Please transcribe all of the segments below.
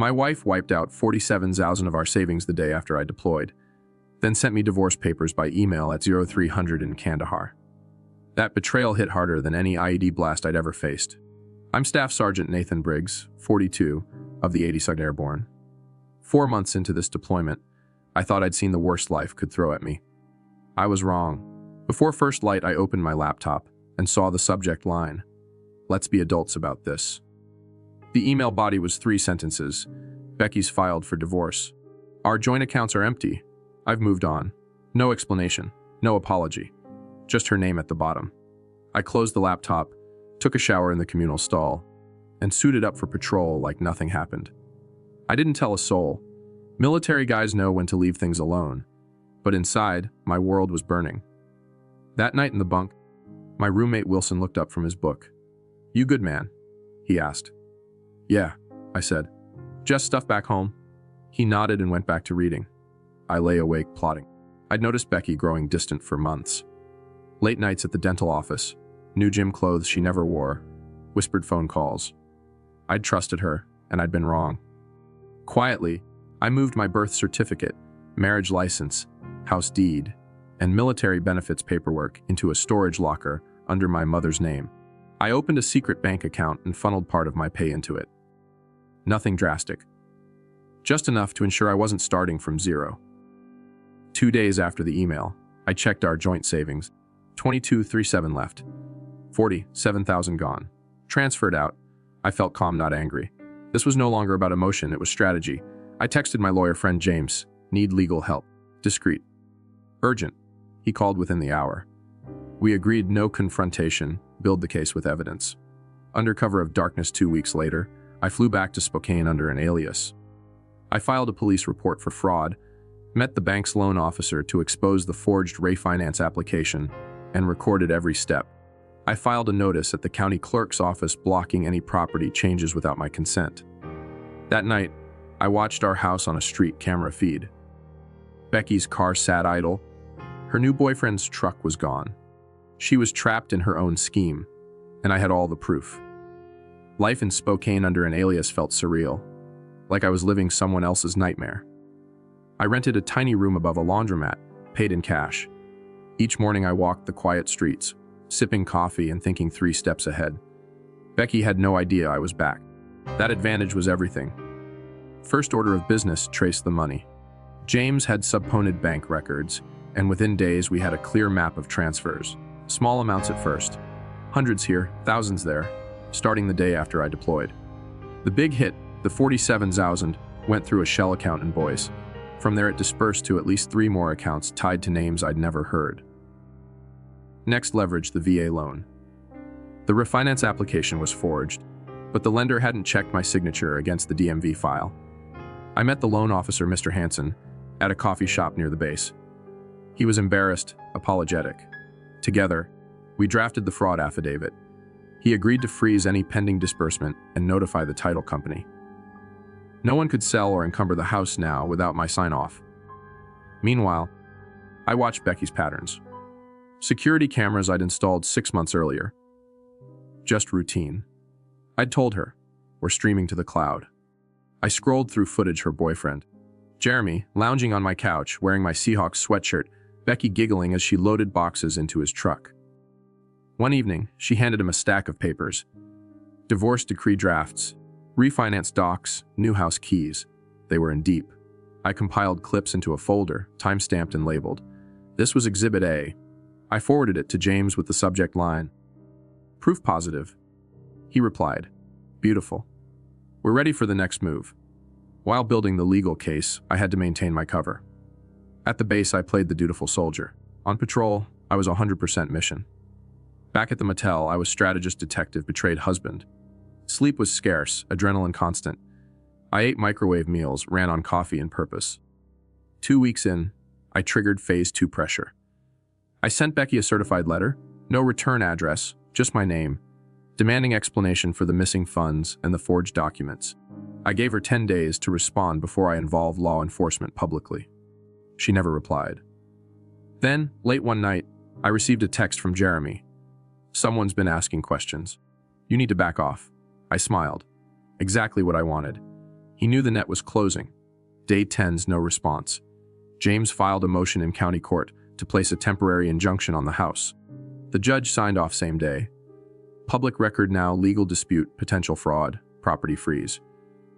My wife wiped out 47,000 of our savings the day after I deployed, then sent me divorce papers by email at 0300 in Kandahar. That betrayal hit harder than any IED blast I'd ever faced. I'm Staff Sergeant Nathan Briggs, 42, of the 82nd Airborne. 4 months into this deployment, I thought I'd seen the worst life could throw at me. I was wrong. Before first light, I opened my laptop and saw the subject line, "Let's be adults about this." The email body was 3 sentences. Becky's filed for divorce. Our joint accounts are empty. I've moved on. No explanation, no apology. Just her name at the bottom. I closed the laptop, took a shower in the communal stall, and suited up for patrol like nothing happened. I didn't tell a soul. Military guys know when to leave things alone. But inside, my world was burning. That night in the bunk, my roommate Wilson looked up from his book. "You good, man?" he asked. "Yeah," I said. "Just stuff back home?" He nodded and went back to reading. I lay awake plotting. I'd noticed Becky growing distant for months. Late nights at the dental office, new gym clothes she never wore, whispered phone calls. I'd trusted her, and I'd been wrong. Quietly, I moved my birth certificate, marriage license, house deed, and military benefits paperwork into a storage locker under my mother's name. I opened a secret bank account and funneled part of my pay into it. Nothing drastic. Just enough to ensure I wasn't starting from zero. 2 days after the email, I checked our joint savings. 22,37 left. 47,000 gone. Transferred out. I felt calm, not angry. This was no longer about emotion, it was strategy. I texted my lawyer friend James. Need legal help. Discreet. Urgent. He called within the hour. We agreed no confrontation, build the case with evidence. Under cover of darkness 2 weeks later, I flew back to Spokane under an alias. I filed a police report for fraud, met the bank's loan officer to expose the forged refinance application, and recorded every step. I filed a notice at the county clerk's office blocking any property changes without my consent. That night, I watched our house on a street camera feed. Becky's car sat idle. Her new boyfriend's truck was gone. She was trapped in her own scheme, and I had all the proof. Life in Spokane under an alias felt surreal, like I was living someone else's nightmare. I rented a tiny room above a laundromat, paid in cash. Each morning I walked the quiet streets, sipping coffee and thinking 3 steps ahead. Becky had no idea I was back. That advantage was everything. First order of business, trace the money. James had subpoenaed bank records, and within days we had a clear map of transfers. Small amounts at first. Hundreds here, thousands there, starting the day after I deployed. The big hit, the 47,000, went through a shell account in Boise. From there it dispersed to at least 3 more accounts tied to names I'd never heard. Next, leveraged the VA loan. The refinance application was forged, but the lender hadn't checked my signature against the DMV file. I met the loan officer, Mr. Hansen, at a coffee shop near the base. He was embarrassed, apologetic. Together, we drafted the fraud affidavit. He agreed to freeze any pending disbursement and notify the title company. No one could sell or encumber the house now without my sign-off. Meanwhile, I watched Becky's patterns. Security cameras I'd installed 6 months earlier. Just routine. I'd told her, we're streaming to the cloud. I scrolled through footage her boyfriend, Jeremy, lounging on my couch wearing my Seahawks sweatshirt, Becky giggling as she loaded boxes into his truck. One evening, she handed him a stack of papers. Divorce decree drafts, refinance docs, new house keys. They were in deep. I compiled clips into a folder, time-stamped and labeled. This was Exhibit A. I forwarded it to James with the subject line, "Proof positive." He replied, "Beautiful. We're ready for the next move." While building the legal case, I had to maintain my cover. At the base, I played the dutiful soldier. On patrol, I was 100% mission. Back at the motel, I was strategist detective, betrayed husband. Sleep was scarce, adrenaline constant. I ate microwave meals, ran on coffee and purpose. 2 weeks in, I triggered Phase 2 pressure. I sent Becky a certified letter, no return address, just my name, demanding explanation for the missing funds and the forged documents. I gave her 10 days to respond before I involved law enforcement publicly. She never replied. Then, late one night, I received a text from Jeremy. "Someone's been asking questions. You need to back off." I smiled. Exactly what I wanted. He knew the net was closing. Day 10's no response. James filed a motion in county court to place a temporary injunction on the house. The judge signed off same day. Public record now, legal dispute, potential fraud, property freeze.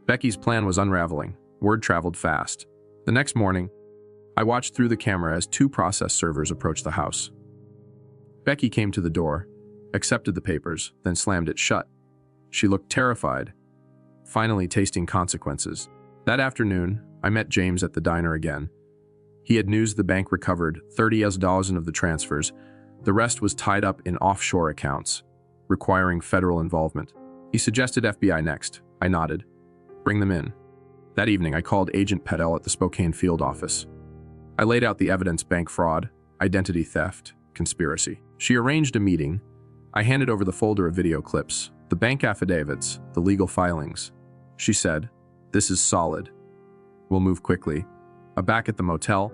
Becky's plan was unraveling. Word traveled fast. The next morning, I watched through the camera as 2 process servers approached the house. Becky came to the door, accepted the papers, then slammed it shut. She looked terrified, finally tasting consequences. That afternoon, I met James at the diner again. He had news the bank recovered $30,000 of the transfers. The rest was tied up in offshore accounts, requiring federal involvement. He suggested FBI next. I nodded. Bring them in. That evening, I called Agent Petel at the Spokane field office. I laid out the evidence: bank fraud, identity theft, conspiracy. She arranged a meeting. I handed over the folder of video clips, the bank affidavits, the legal filings. She said, "This is solid. We'll move quickly." Back at the motel,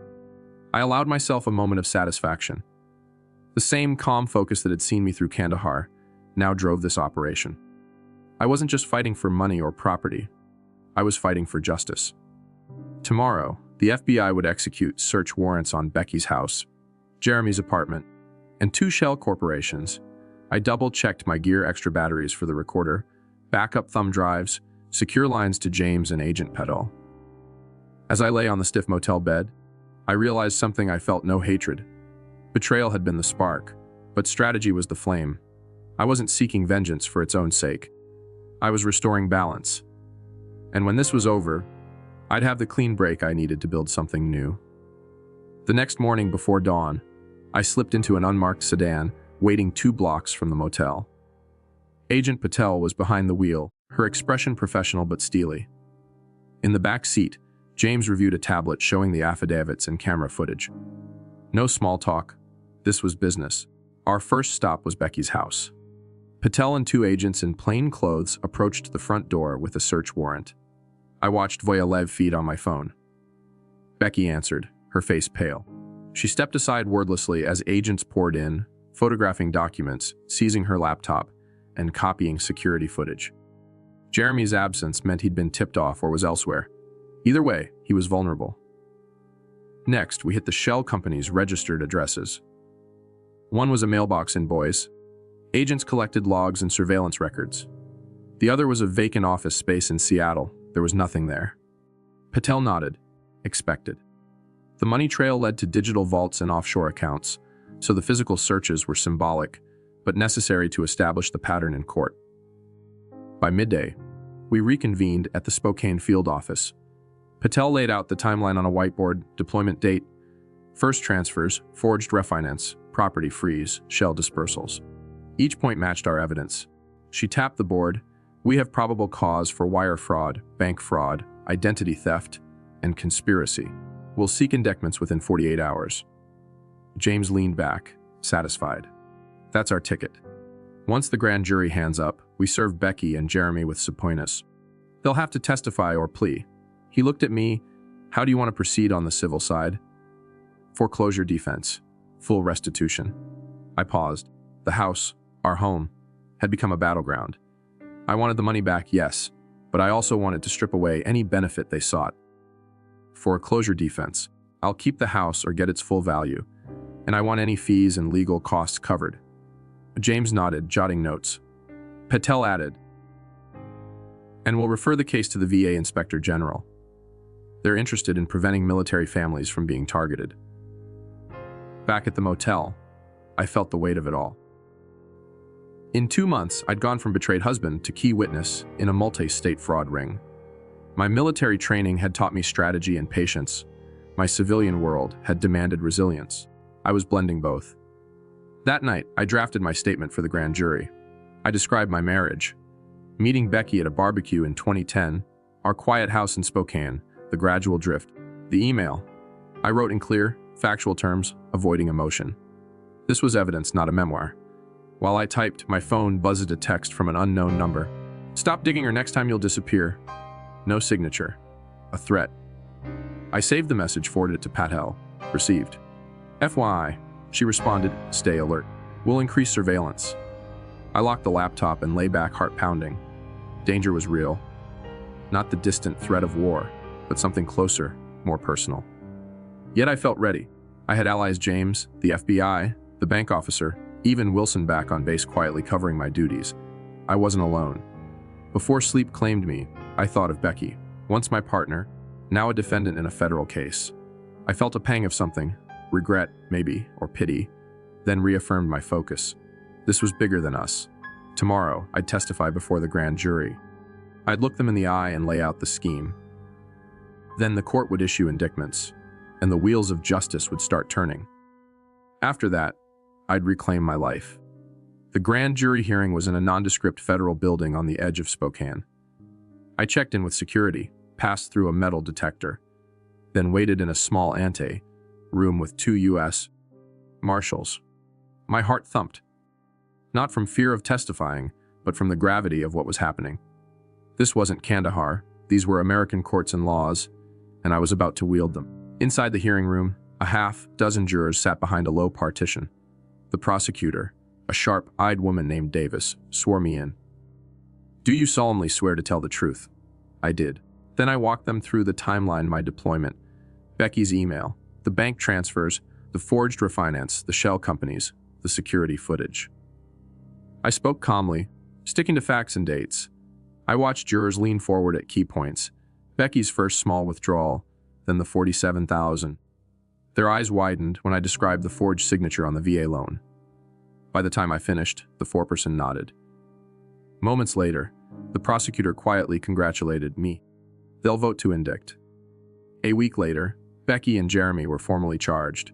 I allowed myself a moment of satisfaction. The same calm focus that had seen me through Kandahar now drove this operation. I wasn't just fighting for money or property. I was fighting for justice. Tomorrow, the FBI would execute search warrants on Becky's house, Jeremy's apartment, and 2 shell corporations. I double-checked my gear: extra batteries for the recorder, backup thumb drives, secure lines to James and Agent Petel. As I lay on the stiff motel bed, I realized something. I felt no hatred. Betrayal had been the spark, but strategy was the flame. I wasn't seeking vengeance for its own sake. I was restoring balance. And when this was over, I'd have the clean break I needed to build something new. The next morning before dawn, I slipped into an unmarked sedan, waiting 2 blocks from the motel. Agent Petel was behind the wheel, her expression professional but steely. In the back seat, James reviewed a tablet showing the affidavits and camera footage. No small talk. This was business. Our first stop was Becky's house. Petel and 2 agents in plain clothes approached the front door with a search warrant. I watched Voyalev feed on my phone. Becky answered, her face pale. She stepped aside wordlessly as agents poured in, photographing documents, seizing her laptop, and copying security footage. Jeremy's absence meant he'd been tipped off or was elsewhere. Either way, he was vulnerable. Next, we hit the shell company's registered addresses. One was a mailbox in Boise. Agents collected logs and surveillance records. The other was a vacant office space in Seattle. There was nothing there. Petel nodded. Expected. The money trail led to digital vaults and offshore accounts, so the physical searches were symbolic, but necessary to establish the pattern in court. By midday, we reconvened at the Spokane field office. Petel laid out the timeline on a whiteboard: deployment date, first transfers, forged refinance, property freeze, shell dispersals. Each point matched our evidence. She tapped the board. We have probable cause for wire fraud, bank fraud, identity theft, and conspiracy. We'll seek indictments within 48 hours. James leaned back, satisfied. That's our ticket. Once the grand jury hands up, we serve Becky and Jeremy with subpoenas. They'll have to testify or plea. He looked at me. How do you want to proceed on the civil side? Foreclosure defense. Full restitution. I paused. The house, our home, had become a battleground. I wanted the money back, yes, but I also wanted to strip away any benefit they sought. Foreclosure defense. I'll keep the house or get its full value, and I want any fees and legal costs covered. James nodded, jotting notes. Petel added, and we'll refer the case to the VA Inspector General. They're interested in preventing military families from being targeted. Back at the motel, I felt the weight of it all. In 2 months, I'd gone from betrayed husband to key witness in a multi-state fraud ring. My military training had taught me strategy and patience. My civilian world had demanded resilience. I was blending both. That night, I drafted my statement for the grand jury. I described my marriage, meeting Becky at a barbecue in 2010, our quiet house in Spokane, the gradual drift, the email. I wrote in clear, factual terms, avoiding emotion. This was evidence, not a memoir. While I typed, my phone buzzed a text from an unknown number. Stop digging or next time you'll disappear. No signature. A threat. I saved the message, forwarded it to Petel. Received. FYI, she responded, stay alert. We'll increase surveillance. I locked the laptop and lay back, heart pounding. Danger was real. not the distant threat of war, but something closer, more personal. Yet I felt ready. I had allies James, the FBI, the bank officer, even Wilson back on base quietly covering my duties. I wasn't alone. Before sleep claimed me, I thought of Becky, once my partner, now a defendant in a federal case. I felt a pang of something, regret, maybe, or pity, then reaffirmed my focus. This was bigger than us. Tomorrow, I'd testify before the grand jury. I'd look them in the eye and lay out the scheme. Then the court would issue indictments, and the wheels of justice would start turning. After that, I'd reclaim my life. The grand jury hearing was in a nondescript federal building on the edge of Spokane. I checked in with security, passed through a metal detector, then waited in a small ante room with 2 U.S. Marshals. My heart thumped, not from fear of testifying, but from the gravity of what was happening. This wasn't Kandahar, these were American courts and laws, and I was about to wield them. Inside the hearing room, a half-dozen jurors sat behind a low partition. The prosecutor, a sharp-eyed woman named Davis, swore me in. "Do you solemnly swear to tell the truth?" I did. Then I walked them through the timeline of my deployment, Becky's email, the bank transfers, the forged refinance, the shell companies, the security footage. I spoke calmly, sticking to facts and dates. I watched jurors lean forward at key points, Becky's first small withdrawal, then the $47,000. Their eyes widened when I described the forged signature on the VA loan. By the time I finished, the foreperson nodded. Moments later, the prosecutor quietly congratulated me. They'll vote to indict. A week later, Becky and Jeremy were formally charged.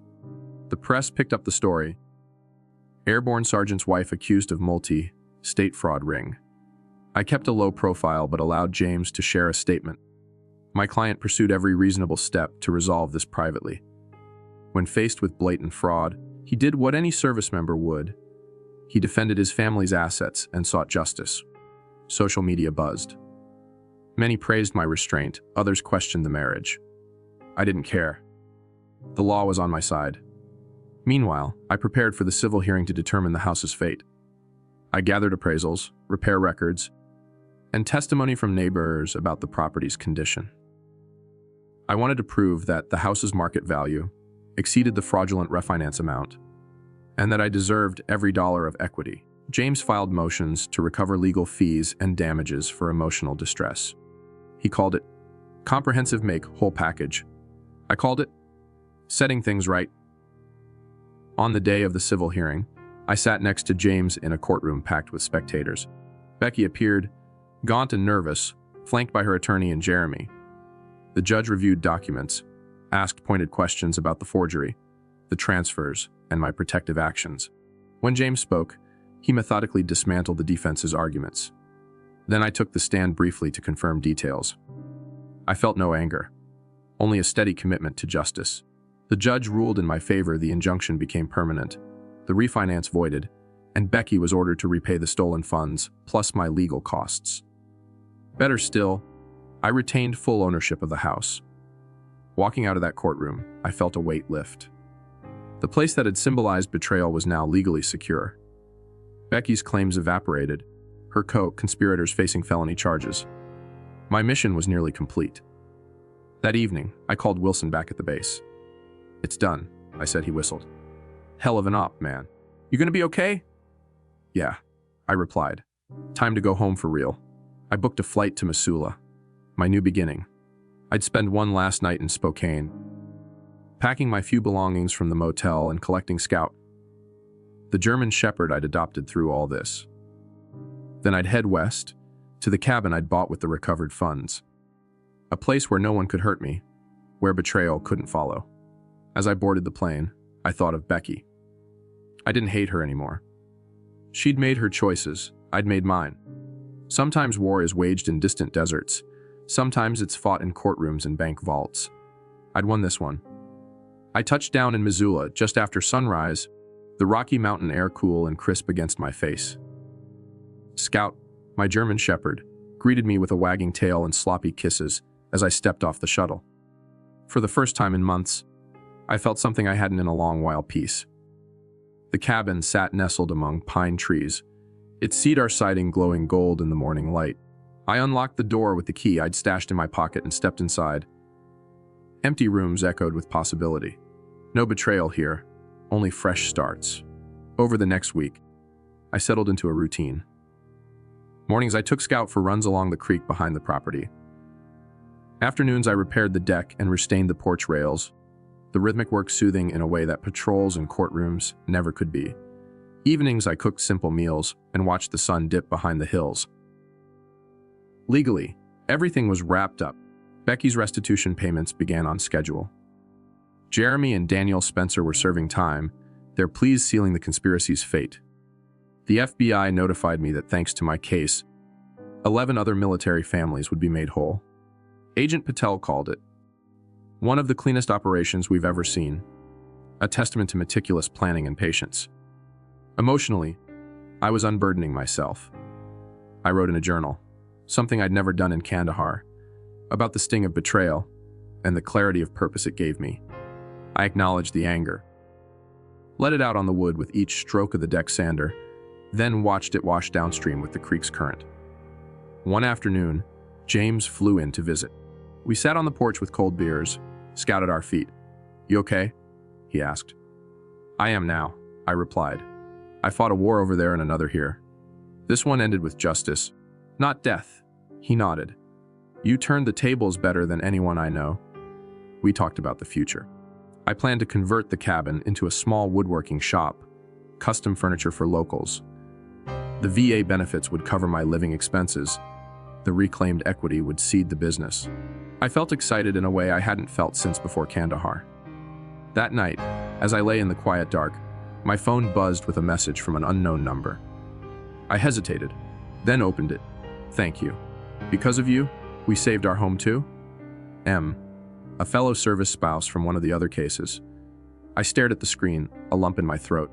The press picked up the story. Airborne sergeant's wife accused of multi-state fraud ring. I kept a low profile but allowed James to share a statement. My client pursued every reasonable step to resolve this privately. When faced with blatant fraud, he did what any service member would. He defended his family's assets and sought justice. Social media buzzed. Many praised my restraint, others questioned the marriage. I didn't care. The law was on my side. Meanwhile, I prepared for the civil hearing to determine the house's fate. I gathered appraisals, repair records, and testimony from neighbors about the property's condition. I wanted to prove that the house's market value exceeded the fraudulent refinance amount, and that I deserved every dollar of equity. James filed motions to recover legal fees and damages for emotional distress. He called it comprehensive make whole package. I called it setting things right. On the day of the civil hearing, I sat next to James in a courtroom packed with spectators. Becky appeared, gaunt and nervous, flanked by her attorney and Jeremy. The judge reviewed documents, asked pointed questions about the forgery, the transfers, and my protective actions. When James spoke, he methodically dismantled the defense's arguments. Then I took the stand briefly to confirm details. I felt no anger, only a steady commitment to justice. The judge ruled in my favor. The injunction became permanent, the refinance voided, and Becky was ordered to repay the stolen funds, plus my legal costs. Better still, I retained full ownership of the house. Walking out of that courtroom, I felt a weight lift. The place that had symbolized betrayal was now legally secure. Becky's claims evaporated, her co-conspirators facing felony charges. My mission was nearly complete. That evening, I called Wilson back at the base. "It's done," I said. He whistled. "Hell of an op, man. You gonna be okay?" "Yeah," I replied. "Time to go home for real." I booked a flight to Missoula, my new beginning. I'd spend one last night in Spokane, packing my few belongings from the motel and collecting Scout, the German shepherd I'd adopted through all this. Then I'd head west, to the cabin I'd bought with the recovered funds. A place where no one could hurt me, where betrayal couldn't follow. As I boarded the plane, I thought of Becky. I didn't hate her anymore. She'd made her choices, I'd made mine. Sometimes war is waged in distant deserts. Sometimes it's fought in courtrooms and bank vaults. I'd won this one. I touched down in Missoula just after sunrise, the Rocky Mountain air cool and crisp against my face. Scout, my German shepherd, greeted me with a wagging tail and sloppy kisses as I stepped off the shuttle. For the first time in months, I felt something I hadn't in a long while: peace. The cabin sat nestled among pine trees, its cedar siding glowing gold in the morning light. I unlocked the door with the key I'd stashed in my pocket and stepped inside. Empty rooms echoed with possibility. No betrayal here, only fresh starts. Over the next week, I settled into a routine. Mornings I took Scout for runs along the creek behind the property. Afternoons I repaired the deck and restained the porch rails, the rhythmic work soothing in a way that patrols and courtrooms never could be. Evenings I cooked simple meals and watched the sun dip behind the hills. Legally, everything was wrapped up. Becky's restitution payments began on schedule. Jeremy and Daniel Spencer were serving time, their pleas sealing the conspiracy's fate. The FBI notified me that thanks to my case, 11 other military families would be made whole. Agent Patel called it one of the cleanest operations we've ever seen, a testament to meticulous planning and patience. Emotionally, I was unburdening myself. I wrote in a journal, something I'd never done in Kandahar, about the sting of betrayal and the clarity of purpose it gave me. I acknowledged the anger, let it out on the wood with each stroke of the deck sander, then watched it wash downstream with the creek's current. One afternoon, James flew in to visit. We sat on the porch with cold beers, Scout at our feet. "You okay?" he asked. "I am now," I replied. "I fought a war over there and another here. This one ended with justice, not death." He nodded. "You turned the tables better than anyone I know." We talked about the future. I planned to convert the cabin into a small woodworking shop, custom furniture for locals. The VA benefits would cover my living expenses. The reclaimed equity would seed the business. I felt excited in a way I hadn't felt since before Kandahar. That night, as I lay in the quiet dark, my phone buzzed with a message from an unknown number. I hesitated, then opened it. "Thank you. Because of you, we saved our home too?" M, a fellow service spouse from one of the other cases. I stared at the screen, a lump in my throat.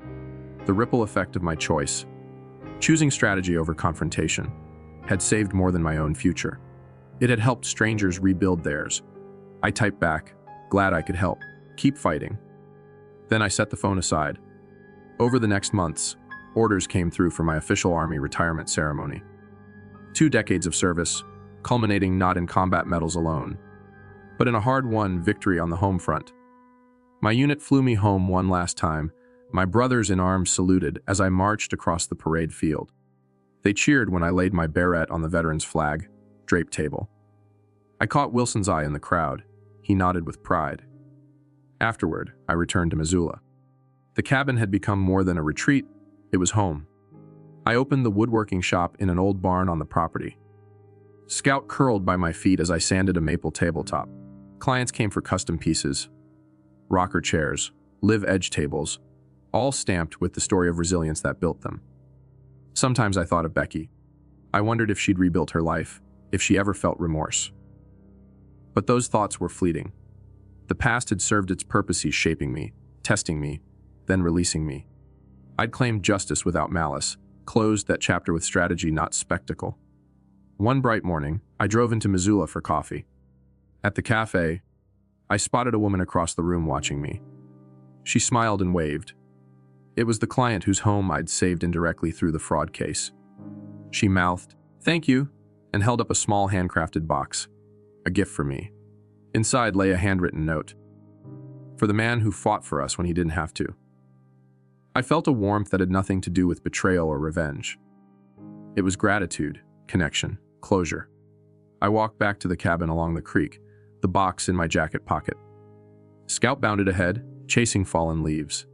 The ripple effect of my choice, choosing strategy over confrontation, had saved more than my own future. It had helped strangers rebuild theirs. I typed back, "Glad I could help. Keep fighting." Then I set the phone aside. Over the next months, orders came through for my official Army retirement ceremony. 2 decades of service, culminating not in combat medals alone, but in a hard-won victory on the home front. My unit flew me home one last time. My brothers in arms saluted as I marched across the parade field. They cheered when I laid my beret on the veterans' flag, draped table. I caught Wilson's eye in the crowd. He nodded with pride. Afterward, I returned to Missoula. The cabin had become more than a retreat, it was home. I opened the woodworking shop in an old barn on the property. Scout curled by my feet as I sanded a maple tabletop. Clients came for custom pieces, rocker chairs, live edge tables, all stamped with the story of resilience that built them. Sometimes I thought of Becky. I wondered if she'd rebuilt her life, if she ever felt remorse. But those thoughts were fleeting. The past had served its purposes, shaping me, testing me, then releasing me. I'd claimed justice without malice, closed that chapter with strategy, not spectacle. One bright morning, I drove into Missoula for coffee. At the cafe, I spotted a woman across the room watching me. She smiled and waved. It was the client whose home I'd saved indirectly through the fraud case. She mouthed, "Thank you," and held up a small handcrafted box, a gift for me. Inside lay a handwritten note. For the man who fought for us when he didn't have to. I felt a warmth that had nothing to do with betrayal or revenge. It was gratitude, connection, closure. I walked back to the cabin along the creek, the box in my jacket pocket. Scout bounded ahead, chasing fallen leaves.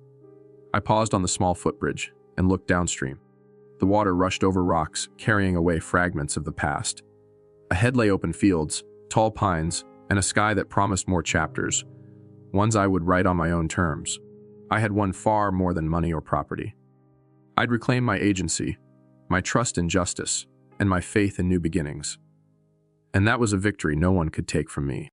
I paused on the small footbridge and looked downstream. The water rushed over rocks, carrying away fragments of the past. Ahead lay open fields, tall pines, and a sky that promised more chapters, ones I would write on my own terms. I had won far more than money or property. I'd reclaimed my agency, my trust in justice, and my faith in new beginnings. And that was a victory no one could take from me.